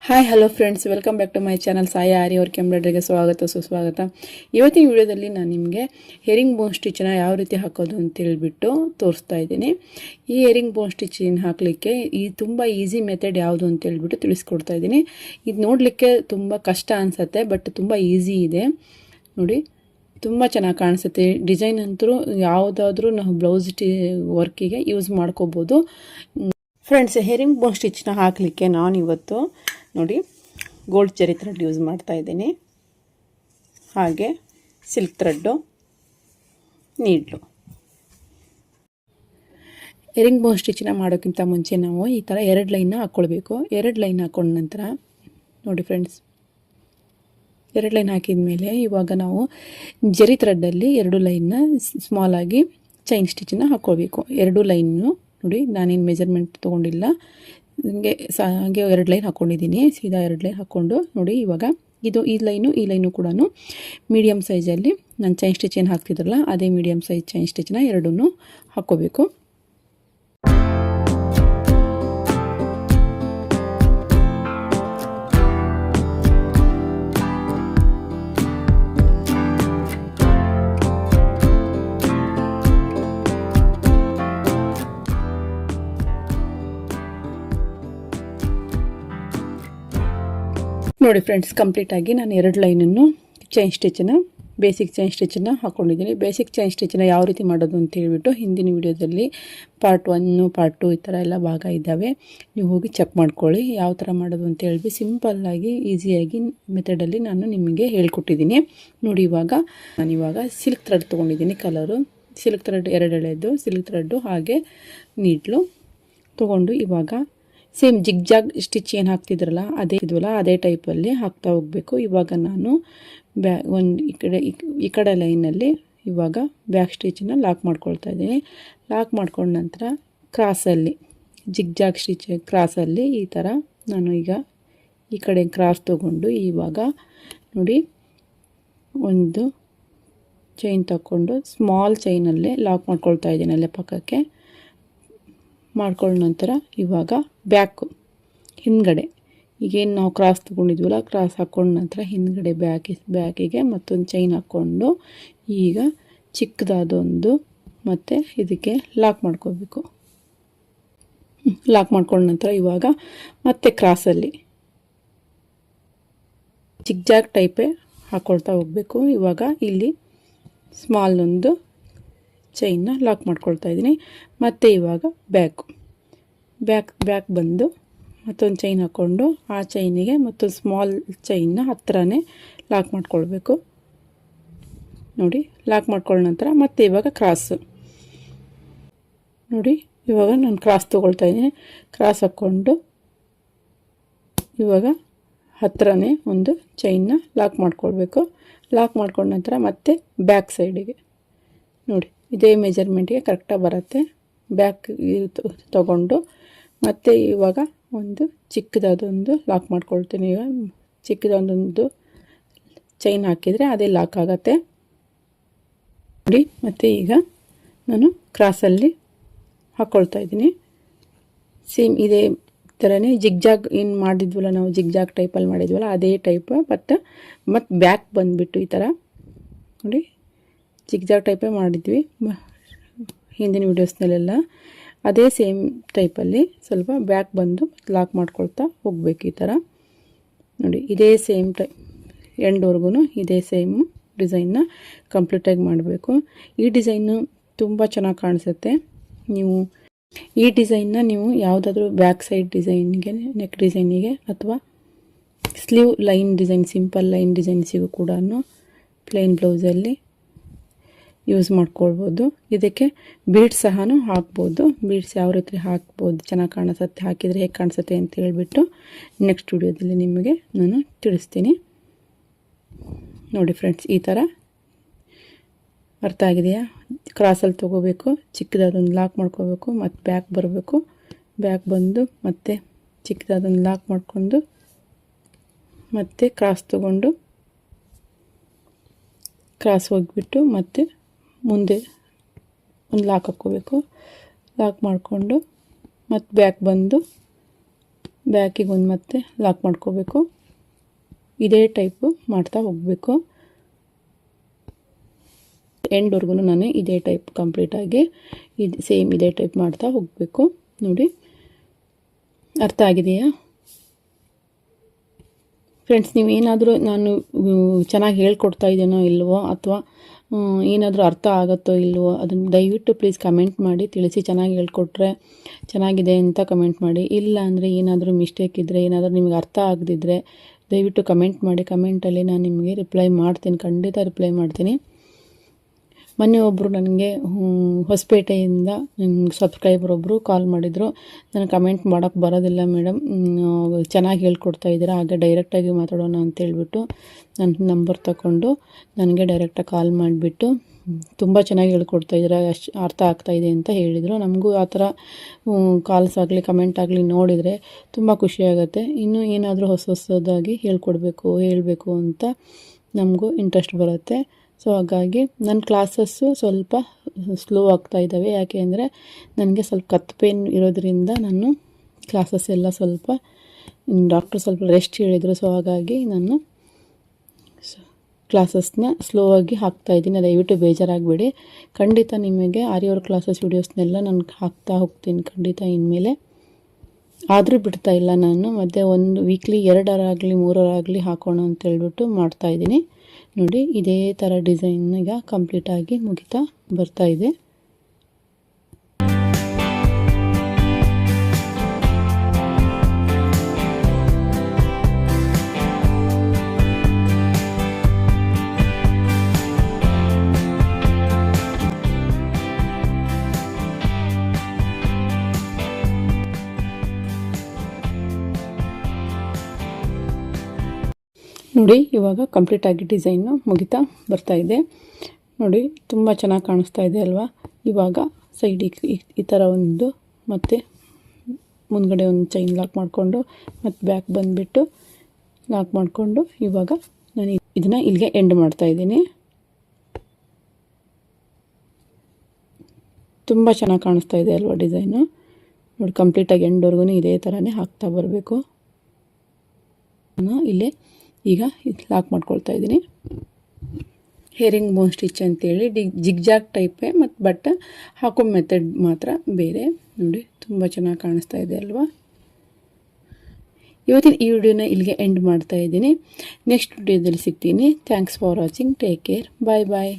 Hi hello friends, welcome back to my channel Sai aari work ಎಂಬ್ರಾಯ್ಡ್ರಿಗೆ ಸ್ವಾಗತ ಸುಸ್ವಾಗತ. ಇವತ್ತಿನ ವಿಡಿಯೋದಲ್ಲಿ ನಾನು ನಿಮಗೆ ಹೆರಿಂಗ್ ಬೋನ್ ಸ್ಟಿಚ್ಚನ್ನ ಯಾವ ರೀತಿ ಹಾಕೋದು ಅಂತೇಳ್ಬಿಟ್ಟು ತೋರಿಸ್ತಾ ಇದ್ದೀನಿ. ಈ ಹೆರಿಂಗ್ ಬೋನ್ ಸ್ಟಿಚಿನ ಹಾಕಲಿಕ್ಕೆ ಈ ತುಂಬ ಈಸಿ ಮೆಥಡ್ ಯಾವುದು ಅಂತೇಳ್ಬಿಟ್ಟು ತಿಳಿಸ್ಕೊಡ್ತಾ ಇದ್ದೀನಿ. ಇದು ನೋಡಲಿಕ್ಕೆ ತುಂಬ ಕಷ್ಟ ಅನಿಸುತ್ತೆ, ಬಟ್ ತುಂಬ ಈಸಿ ಇದೆ. ನೋಡಿ, ತುಂಬ ಚೆನ್ನಾಗಿ ಕಾಣಿಸುತ್ತೆ. ಡಿಸೈನ್ ಅಂತೂ ಯಾವುದಾದ್ರೂ ನಾವು ಬ್ಲೌಸ್ ವರ್ಕಿಗೆ ಯೂಸ್ ಮಾಡ್ಕೋಬೋದು. ಫ್ರೆಂಡ್ಸ್, ಹೆರಿಂಗ್ ಬೋನ್ ಸ್ಟಿಚ್ನ ಹಾಕಲಿಕ್ಕೆ ನಾನಿವತ್ತು ನೋಡಿ ಗೋಲ್ಡ್ ಜರಿ ಥ್ರೆಡ್ ಯೂಸ್ ಮಾಡ್ತಾ ಇದ್ದೀನಿ, ಹಾಗೆ ಸಿಲ್ಕ್ ಥ್ರೆಡ್ಡು, ನೀಡ್ಲು. ಹೆರಿಂಗ್ ಬೋನ್ ಸ್ಟಿಚ್ನ ಮಾಡೋಕ್ಕಿಂತ ಮುಂಚೆ ನಾವು ಈ ಥರ 2 ಲೈನ್ನ ಹಾಕ್ಕೊಳ್ಬೇಕು. 2 ಲೈನ್ ಹಾಕೊಂಡ ನಂತರ ನೋಡಿ ಫ್ರೆಂಡ್ಸ್, 2 ಲೈನ್ ಹಾಕಿದ ಮೇಲೆ ಇವಾಗ ನಾವು ಜರಿ ಥ್ರೆಡ್ಡಲ್ಲಿ 2 ಲೈನ್ನ ಸ್ಮಾಲಾಗಿ ಚೈನ್ ಸ್ಟಿಚ್ಚನ್ನ ಹಾಕ್ಕೊಳ್ಬೇಕು. 2 ಲೈನ್ನು ನೋಡಿ, ನಾನೇನು ಮೆಜರ್ಮೆಂಟ್ ತೊಗೊಂಡಿಲ್ಲ, ಹಾಗೆ 2 ಲೈನ್ ಹಾಕ್ಕೊಂಡಿದ್ದೀನಿ. ಸೀದಾ 2 ಲೈನ್ ಹಾಕ್ಕೊಂಡು ನೋಡಿ, ಇವಾಗ ಈ ಲೈನು ಕೂಡ ಮೀಡಿಯಮ್ ಸೈಜಲ್ಲಿ ನಾನು ಚೈನ್ ಸ್ಟಿಚ್ ಏನು ಹಾಕ್ತಿದ್ರಲ್ಲ ಅದೇ ಮೀಡಿಯಮ್ ಸೈಜ್ ಚೈನ್ ಸ್ಟಿಚ್ನ 2 ಹಾಕ್ಕೋಬೇಕು. ನೋಡಿ ಫ್ರೆಂಡ್ಸ್, ಕಂಪ್ಲೀಟಾಗಿ ನಾನು 2 ಲೈನನ್ನು ಚೈನ್ ಸ್ಟಿಚ್ಚನ್ನು ಬೇಸಿಕ್ ಚೈನ್ ಸ್ಟಿಚ್ಚನ್ನು ಹಾಕ್ಕೊಂಡಿದ್ದೀನಿ. ಬೇಸಿಕ್ ಚೈನ್ ಸ್ಟಿಚ್ಚನ್ನು ಯಾವ ರೀತಿ ಮಾಡೋದು ಅಂತ ಹೇಳ್ಬಿಟ್ಟು ಹಿಂದಿನ ವಿಡಿಯೋದಲ್ಲಿ ಪಾರ್ಟ್ 1 ಪಾರ್ಟ್ 2 ಈ ಥರ ಎಲ್ಲ ಭಾಗ ಇದ್ದಾವೆ. ನೀವು ಹೋಗಿ ಚೆಕ್ ಮಾಡ್ಕೊಳ್ಳಿ ಯಾವ ಥರ ಮಾಡೋದು ಅಂತ ಹೇಳಿ. ಸಿಂಪಲ್ಲಾಗಿ ಈಸಿಯಾಗಿ ಮೆಥಡಲ್ಲಿ ನಾನು ನಿಮಗೆ ಹೇಳ್ಕೊಟ್ಟಿದ್ದೀನಿ. ನೋಡಿ, ನಾನಿವಾಗ ಸಿಲ್ಕ್ ಥ್ರೆಡ್ ತೊಗೊಂಡಿದ್ದೀನಿ. ಕಲರು ಸಿಲ್ಕ್ ಥ್ರೆಡ್ 2 ಎಳೆದು ಸಿಲ್ಕ್ ಥ್ರೆಡ್ಡು ಹಾಗೆ ನೀಡ್ಲು ತೊಗೊಂಡು ಇವಾಗ ಸೇಮ್ ಜಿಗ್ಜಾಗ್ ಸ್ಟಿಚ್ ಏನು ಹಾಕ್ತಿದ್ರಲ್ಲ ಅದೇ ಟೈಪಲ್ಲಿ ಹಾಕ್ತಾ ಹೋಗಬೇಕು. ಇವಾಗ ನಾನು ಈ ಕಡೆ ಲೈನಲ್ಲಿ ಇವಾಗ ಬ್ಯಾಕ್ ಸ್ಟಿಚನ್ನ ಲಾಕ್ ಮಾಡ್ಕೊಳ್ತಾ ಇದ್ದೀನಿ. ಲಾಕ್ ಮಾಡ್ಕೊಂಡ ನಂತರ ಕ್ರಾಸಲ್ಲಿ ಜಿಗ್ಜಾಗ್ ಸ್ಟಿಚ್ ಕ್ರಾಸಲ್ಲಿ ಈ ಥರ ನಾನು ಈಗ ಈ ಕಡೆ ಕ್ರಾಸ್ ತೊಗೊಂಡು ಇವಾಗ ನೋಡಿ ಒಂದು ಚೈನ್ ತಗೊಂಡು ಸ್ಮಾಲ್ ಚೈನಲ್ಲೇ ಲಾಕ್ ಮಾಡ್ಕೊಳ್ತಾ ಇದ್ದೀನಿ. ಅಲ್ಲೇ ಪಕ್ಕಕ್ಕೆ ಮಾಡ್ಕೊಂಡ ನಂತರ ಇವಾಗ ಹಿಂದ್ಗಡೆ ಈಗೇನು ನಾವು ಕ್ರಾಸ್ ತೊಗೊಂಡಿದ್ವಲ್ಲ ಕ್ರಾಸ್ ಹಾಕ್ಕೊಂಡ ನಂತರ ಹಿಂದ್ಗಡೆ ಬ್ಯಾಕಿಗೆ ಮತ್ತೊಂದು ಚೈನ್ ಹಾಕ್ಕೊಂಡು ಈಗ ಚಿಕ್ಕದಾದೊಂದು ಮತ್ತು ಇದಕ್ಕೆ ಲಾಕ್ ಮಾಡ್ಕೋಬೇಕು. ಲಾಕ್ ಮಾಡ್ಕೊಂಡ ನಂತರ ಇವಾಗ ಮತ್ತೆ ಕ್ರಾಸಲ್ಲಿ ಜಿಗ್ಜಾಗ್ ಟೈಪೇ ಹಾಕ್ಕೊಳ್ತಾ ಹೋಗಬೇಕು. ಇವಾಗ ಇಲ್ಲಿ ಸ್ಮಾಲ್ ಒಂದು ಚೈನ್ನ ಲಾಕ್ ಮಾಡ್ಕೊಳ್ತಾ ಇದ್ದೀನಿ. ಮತ್ತು ಇವಾಗ ಬ್ಯಾಕ್ ಬಂದು ಮತ್ತೊಂದು ಚೈನ್ ಹಾಕ್ಕೊಂಡು ಆ ಚೈನಿಗೆ ಮತ್ತೊಂದು ಸ್ಮಾಲ್ ಚೈನ್ನ ಹತ್ತಿರನೇ ಲಾಕ್ ಮಾಡ್ಕೊಳ್ಬೇಕು. ನೋಡಿ, ಲಾಕ್ ಮಾಡ್ಕೊಂಡ ನಂತರ ಮತ್ತೆ ಇವಾಗ ಕ್ರಾಸು ನೋಡಿ, ಇವಾಗ ನಾನು ಕ್ರಾಸ್ ತೊಗೊಳ್ತಾ ಇದ್ದೀನಿ. ಕ್ರಾಸ್ ಹಾಕ್ಕೊಂಡು ಇವಾಗ ಹತ್ತಿರನೇ ಒಂದು ಚೈನ್ನ ಲಾಕ್ ಮಾಡ್ಕೊಳ್ಬೇಕು. ಲಾಕ್ ಮಾಡ್ಕೊಂಡ ನಂತರ ಮತ್ತೆ ಬ್ಯಾಕ್ ಸೈಡಿಗೆ ನೋಡಿ ಇದೇ ಮೆಜರ್ಮೆಂಟ್ಗೆ ಕರೆಕ್ಟಾಗಿ ಬರುತ್ತೆ. ಬ್ಯಾಕ್ ತಗೊಂಡು ಮತ್ತು ಇವಾಗ ಒಂದು ಚಿಕ್ಕದಾದೊಂದು ಲಾಕ್ ಮಾಡ್ಕೊಳ್ತೀನಿ. ಈಗ ಚಿಕ್ಕದೊಂದೊಂದು ಚೈನ್ ಹಾಕಿದರೆ ಅದೇ ಲಾಕ್ ಆಗುತ್ತೆ ನೋಡಿ. ಮತ್ತು ಈಗ ನಾನು ಕ್ರಾಸಲ್ಲಿ ಹಾಕ್ಕೊಳ್ತಾ ಇದ್ದೀನಿ. ಸೇಮ್ ಇದೇ ಥರನೇ ಜಿಗ್ಜಾಗ್ ಏನು ಮಾಡಿದ್ವಲ್ಲ ನಾವು ಜಿಗ್ಜಾಗ್ ಟೈಪಲ್ಲಿ ಮಾಡಿದ್ವಲ್ಲ ಅದೇ ಟೈಪ್. ಮತ್ತು ಬ್ಯಾಕ್ ಬಂದುಬಿಟ್ಟು ಈ ಥರ ನೋಡಿ ಜಿಗ್ಜಾಗ್ ಟೈಪೇ ಮಾಡಿದ್ವಿ ಹಿಂದಿನ ವೀಡಿಯೋಸ್ನಲ್ಲೆಲ್ಲ. ಅದೇ ಸೇಮ್ ಟೈಪಲ್ಲಿ ಸ್ವಲ್ಪ ಬ್ಯಾಕ್ ಬಂದು ಲಾಕ್ ಮಾಡ್ಕೊಳ್ತಾ ಹೋಗಬೇಕು. ಈ ಥರ ನೋಡಿ, ಇದೇ ಸೇಮ್ ಎಂಡ್ವರೆಗೂ ಇದೇ ಸೇಮ್ ಡಿಸೈನ್ನ ಕಂಪ್ಲೀಟಾಗಿ ಮಾಡಬೇಕು. ಈ ಡಿಸೈನು ತುಂಬ ಚೆನ್ನಾಗಿ ಕಾಣಿಸುತ್ತೆ. ಈ ಡಿಸೈನ್ನ ನೀವು ಯಾವುದಾದ್ರೂ ಬ್ಯಾಕ್ ಸೈಡ್ ಡಿಸೈನ್ಗೆ, ನೆಕ್ ಡಿಸೈನಿಗೆ ಅಥವಾ sleeve line design, simple line ಡಿಸೈನ್ಸಿಗೂ ಕೂಡ ಪ್ಲೇನ್ ಬ್ಲೌಸಲ್ಲಿ ಯೂಸ್ ಮಾಡ್ಕೊಳ್ಬೋದು. ಇದಕ್ಕೆ ಬೀಡ್ಸ್ ಸಹ ಹಾಕ್ಬೋದು. ಬೀಡ್ಸ್ ಯಾವ ರೀತಿ ಹಾಕ್ಬೋದು, ಚೆನ್ನಾಗಿ ಕಾಣಿಸುತ್ತೆ, ಹಾಕಿದರೆ ಹೇಗೆ ಕಾಣಿಸುತ್ತೆ ಅಂತ ಹೇಳ್ಬಿಟ್ಟು ನೆಕ್ಸ್ಟ್ ವಿಡಿಯೋದಲ್ಲಿ ನಿಮಗೆ ನಾನು ತಿಳಿಸ್ತೀನಿ. ನೋಡಿ ಫ್ರೆಂಡ್ಸ್, ಈ ಥರ ಅರ್ಥ ಆಗಿದೆಯಾ? ಕ್ರಾಸಲ್ಲಿ ತೊಗೋಬೇಕು, ಚಿಕ್ಕದಾದೊಂದು ಲಾಕ್ ಮಾಡ್ಕೋಬೇಕು, ಮತ್ತು ಬ್ಯಾಕ್ ಬರಬೇಕು. ಬ್ಯಾಕ್ ಬಂದು ಮತ್ತೆ ಚಿಕ್ಕದಾದೊಂದು ಲಾಕ್ ಮಾಡ್ಕೊಂಡು ಮತ್ತೆ ಕ್ರಾಸ್ ತೊಗೊಂಡು ಕ್ರಾಸ್ ಹೋಗಿಬಿಟ್ಟು ಮತ್ತೆ ಮುಂದೆ ಒಂದು ಲಾಕ್ ಹಾಕ್ಕೋಬೇಕು. ಲಾಕ್ ಮಾಡಿಕೊಂಡು ಮತ್ತು ಬ್ಯಾಕ್ ಬಂದು ಬ್ಯಾಕಿಗೆ ಒಂದು ಮತ್ತೆ ಲಾಕ್ ಮಾಡ್ಕೋಬೇಕು. ಇದೇ ಟೈಪು ಮಾಡ್ತಾ ಹೋಗಬೇಕು. ಎಂಡ್ವರೆಗೂ ನಾನು ಇದೇ ಟೈಪ್ ಕಂಪ್ಲೀಟಾಗಿ ಸೇಮ್ ಇದೇ ಟೈಪ್ ಮಾಡ್ತಾ ಹೋಗಬೇಕು. ನೋಡಿ, ಅರ್ಥ ಆಗಿದೆಯಾ ಫ್ರೆಂಡ್ಸ್? ನೀವೇನಾದರೂ ನಾನು ಚೆನ್ನಾಗಿ ಹೇಳ್ಕೊಡ್ತಾ ಇದ್ದೇನೋ ಇಲ್ವೋ ಅಥವಾ ಏನಾದರೂ ಅರ್ಥ ಆಗುತ್ತೋ ಇಲ್ವೋ ಅದನ್ನು ದಯವಿಟ್ಟು ಪ್ಲೀಸ್ ಕಮೆಂಟ್ ಮಾಡಿ ತಿಳಿಸಿ. ಚೆನ್ನಾಗಿ ಹೇಳ್ಕೊಟ್ರೆ ಚೆನ್ನಾಗಿದೆ ಅಂತ ಕಮೆಂಟ್ ಮಾಡಿ. ಇಲ್ಲ ಅಂದರೆ ಏನಾದರೂ ಮಿಸ್ಟೇಕ್ ಇದ್ದರೆ, ಏನಾದರೂ ನಿಮಗೆ ಅರ್ಥ ಆಗದಿದ್ದರೆ ದಯವಿಟ್ಟು ಕಮೆಂಟ್ ಮಾಡಿ. ಕಮೆಂಟಲ್ಲಿ ನಾನು ನಿಮಗೆ ರಿಪ್ಲೈ ಮಾಡ್ತೀನಿ, ಖಂಡಿತ ರಿಪ್ಲೈ ಮಾಡ್ತೀನಿ. ಮೊನ್ನೆ ಒಬ್ಬರು ನನಗೆ ಹೊಸಪೇಟೆಯಿಂದ ಸಬ್ಸ್ಕ್ರೈಬರ್ ಒಬ್ಬರು ಕಾಲ್ ಮಾಡಿದರು. ನಾನು ಕಮೆಂಟ್ ಮಾಡೋಕ್ಕೆ ಬರೋದಿಲ್ಲ ಮೇಡಮ್, ಚೆನ್ನಾಗಿ ಹೇಳ್ಕೊಡ್ತಾ ಇದ್ದೀರಾ, ಹಾಗೆ ಡೈರೆಕ್ಟಾಗಿ ಮಾತಾಡೋಣ ಅಂತೇಳ್ಬಿಟ್ಟು ನನ್ನ ನಂಬರ್ ತಗೊಂಡು ನನಗೆ ಡೈರೆಕ್ಟಾಗಿ ಕಾಲ್ ಮಾಡಿಬಿಟ್ಟು ತುಂಬ ಚೆನ್ನಾಗಿ ಹೇಳ್ಕೊಡ್ತಾ ಇದ್ದೀರಾ, ಅಷ್ಟು ಅರ್ಥ ಆಗ್ತಾಯಿದೆ ಅಂತ ಹೇಳಿದರು. ನಮಗೂ ಆ ಥರ ಕಾಲ್ಸ್ ಆಗಲಿ ಕಮೆಂಟ್ ಆಗಲಿ ನೋಡಿದರೆ ತುಂಬ ಖುಷಿಯಾಗುತ್ತೆ. ಇನ್ನೂ ಏನಾದರೂ ಹೊಸದಾಗಿ ಹೇಳಬೇಕು ಅಂತ ನಮಗೂ ಇಂಟ್ರೆಸ್ಟ್ ಬರುತ್ತೆ. ಸೊ ಹಾಗಾಗಿ ನನ್ನ ಕ್ಲಾಸಸ್ಸು ಸ್ವಲ್ಪ ಸ್ಲೋ ಆಗ್ತಾ ಇದ್ದಾವೆ. ಯಾಕೆ ಅಂದರೆ ನನಗೆ ಸ್ವಲ್ಪ ಕತ್ತು ಪೇನ್ ಇರೋದ್ರಿಂದ ನಾನು ಕ್ಲಾಸಸ್ ಎಲ್ಲ ಸ್ವಲ್ಪ ಡಾಕ್ಟ್ರು ಸ್ವಲ್ಪ ರೆಸ್ಟ್ ಹೇಳಿದರು. ಸೊ ಹಾಗಾಗಿ ನಾನು ಕ್ಲಾಸಸ್ನ ಸ್ಲೋ ಆಗಿ ಹಾಕ್ತಾಯಿದ್ದೀನಿ. ದಯವಿಟ್ಟು ಬೇಜಾರಾಗಬೇಡಿ. ಖಂಡಿತ ನಿಮಗೆ ಆರಿಯವ್ರ ಕ್ಲಾಸಸ್ ವೀಡಿಯೋಸ್ನೆಲ್ಲ ನಾನು ಹಾಕ್ತಾ ಹೋಗ್ತೀನಿ ಖಂಡಿತ ಇನ್ಮೇಲೆ. ಆದರೂ ಬಿಡ್ತಾ ಇಲ್ಲ ನಾನು. ಮತ್ತು ಒಂದು ವೀಕ್ಲಿ 2 3 ಹಾಕೋಣ ಅಂತೇಳ್ಬಿಟ್ಟು ಮಾಡ್ತಾಯಿದ್ದೀನಿ. ನೋಡಿ, ಇದೇ ಥರ ಡಿಸೈನ್ ಈಗ ಕಂಪ್ಲೀಟಾಗಿ ಮುಗಿತಾ ಬರ್ತಾ ಇದೆ. ನೋಡಿ, ಇವಾಗ ಕಂಪ್ಲೀಟಾಗಿ ಡಿಸೈನು ಮುಗಿತಾ ಬರ್ತಾ ಇದೆ. ನೋಡಿ, ತುಂಬ ಚೆನ್ನಾಗಿ ಕಾಣಿಸ್ತಾ ಇದೆ ಅಲ್ವಾ? ಇವಾಗ ಸೈಡಿಗೆ ಈ ಥರ ಒಂದು ಮತ್ತು ಮುಂದ್ಗಡೆ ಒಂದು ಚೈನ್ ಲಾಕ್ ಮಾಡಿಕೊಂಡು ಮತ್ತು ಬ್ಯಾಕ್ ಬಂದುಬಿಟ್ಟು ಲಾಕ್ ಮಾಡಿಕೊಂಡು ಇವಾಗ ನಾನು ಇದನ್ನು ಇಲ್ಲಿಗೆ ಎಂಡ್ ಮಾಡ್ತಾಯಿದ್ದೀನಿ. ತುಂಬ ಚೆನ್ನಾಗಿ ಕಾಣಿಸ್ತಾ ಇದೆ ಅಲ್ವಾ ಡಿಸೈನು? ನೋಡಿ, ಕಂಪ್ಲೀಟಾಗಿ ಎಂಡ್ವರೆಗೂ ಇದೇ ಥರನೇ ಹಾಕ್ತಾ ಬರಬೇಕು. ನಾನು ಇಲ್ಲೇ ಈಗ ಲಾಕ್ ಮಾಡ್ಕೊಳ್ತಾ ಇದ್ದೀನಿ. ಹೇರಿಂಗ್ ಬೋನ್ ಸ್ಟಿಚ್ ಅಂತೇಳಿ ಜಿಗ್ಜಾಗ್ ಟೈಪೇ, ಮತ್ತು ಬಟ್ ಹಾಕೋ ಮೆಥಡ್ ಮಾತ್ರ ಬೇರೆ. ನೋಡಿ, ತುಂಬ ಚೆನ್ನಾಗಿ ಕಾಣಿಸ್ತಾ ಇದೆ ಅಲ್ವಾ? ಇವತ್ತಿನ ಈ ವಿಡಿಯೋನ ಇಲ್ಲಿಗೆ ಎಂಡ್ ಮಾಡ್ತಾ ಇದ್ದೀನಿ. ನೆಕ್ಸ್ಟ್ ವಿಡಿಯೋದಲ್ಲಿ ಸಿಗ್ತೀನಿ. Thanks for watching. Take care. Bye bye.